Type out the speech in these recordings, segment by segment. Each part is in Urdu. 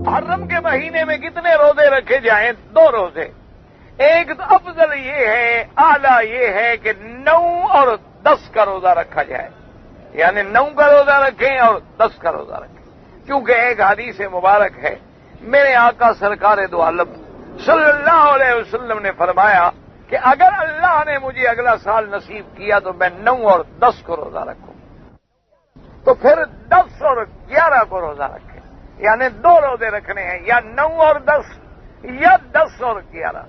محرم کے مہینے میں کتنے روزے رکھے جائیں؟ 2 روزے. ایک تو افضل یہ ہے، اعلیٰ یہ ہے کہ 9 اور 10 کا روزہ رکھا جائے، یعنی 9 کا روزہ رکھیں اور 10 کا روزہ رکھیں. کیونکہ ایک حدیث مبارک ہے، میرے آقا سرکار دو عالم صلی اللہ علیہ وسلم نے فرمایا کہ اگر اللہ نے مجھے اگلا سال نصیب کیا تو میں 9 اور 10 کو روزہ رکھوں. تو پھر 10 اور 11 کو روزہ رکھیں، یعنی 2 روزے رکھنے ہیں، یا 9 اور 10 یا 10 اور 11.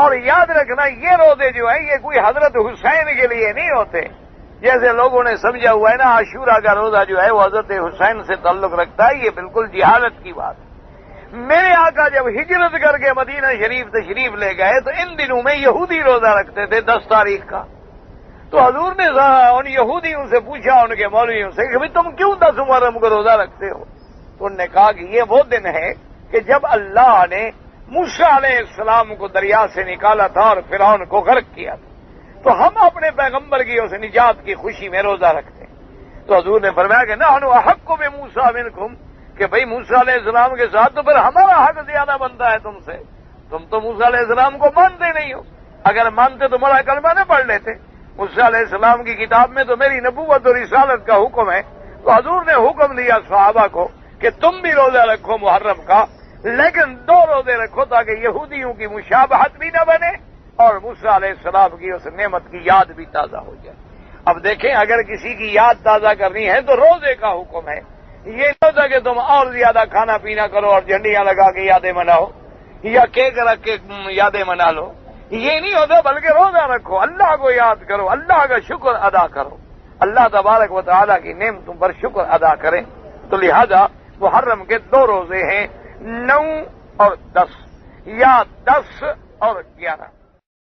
اور یاد رکھنا یہ روزے جو ہیں یہ کوئی حضرت حسین کے لیے نہیں ہوتے، جیسے لوگوں نے سمجھا ہوا ہے نا عاشورہ کا روزہ جو ہے وہ حضرت حسین سے تعلق رکھتا ہے. یہ بالکل جہالت کی بات ہے. میرے آقا جب ہجرت کر کے مدینہ شریف تشریف لے گئے تو ان دنوں میں یہودی روزہ رکھتے تھے 10 تاریخ کا. تو حضور نے ان یہودیوں سے پوچھا، ان کے مولویوں سے، کہ تم کیوں 10 محرم کو روزہ رکھتے ہو؟ تو انہوں نے کہا کہ یہ وہ دن ہے کہ جب اللہ نے موسیٰ علیہ السلام کو دریا سے نکالا تھا اور فرعون کو غرق کیا تھا، تو ہم اپنے پیغمبر کی اس نجات کی خوشی میں روزہ رکھتے ہیں. تو حضور نے فرمایا کہ نحن احق بموسیٰ منکم، کہ بھئی موسیٰ علیہ السلام کے ساتھ تو پھر ہمارا حق زیادہ بنتا ہے تم سے. تم تو موسیٰ علیہ السلام کو مانتے نہیں ہو. اگر مانتے تو میرا کلمہ نہ پڑھ لیتے. موسیٰ علیہ السلام کی کتاب میں تو میری نبوت اور رسالت کا حکم ہے. تو حضور نے حکم دیا صحابہ کو کہ تم بھی روزہ رکھو محرم کا، لیکن 2 روزے رکھو تاکہ یہودیوں کی مشابہت بھی نہ بنے اور موسیٰ علیہ السلام کی اس نعمت کی یاد بھی تازہ ہو جائے. اب دیکھیں، اگر کسی کی یاد تازہ کرنی ہے تو روزے کا حکم ہے. یہ نہیں ہوتا کہ تم اور زیادہ کھانا پینا کرو اور جھنڈیاں لگا کے یادیں مناؤ یا کیک رکھ کے یادیں منا لو. یہ نہیں ہوتا، بلکہ روزہ رکھو، اللہ کو یاد کرو، اللہ کا شکر ادا کرو، اللہ تبارک و تعالیٰ کی نعمتوں پر شکر ادا کریں. تو لہذا محرم کے 2 روزے ہیں، 9 اور 10 یا 10 اور 11.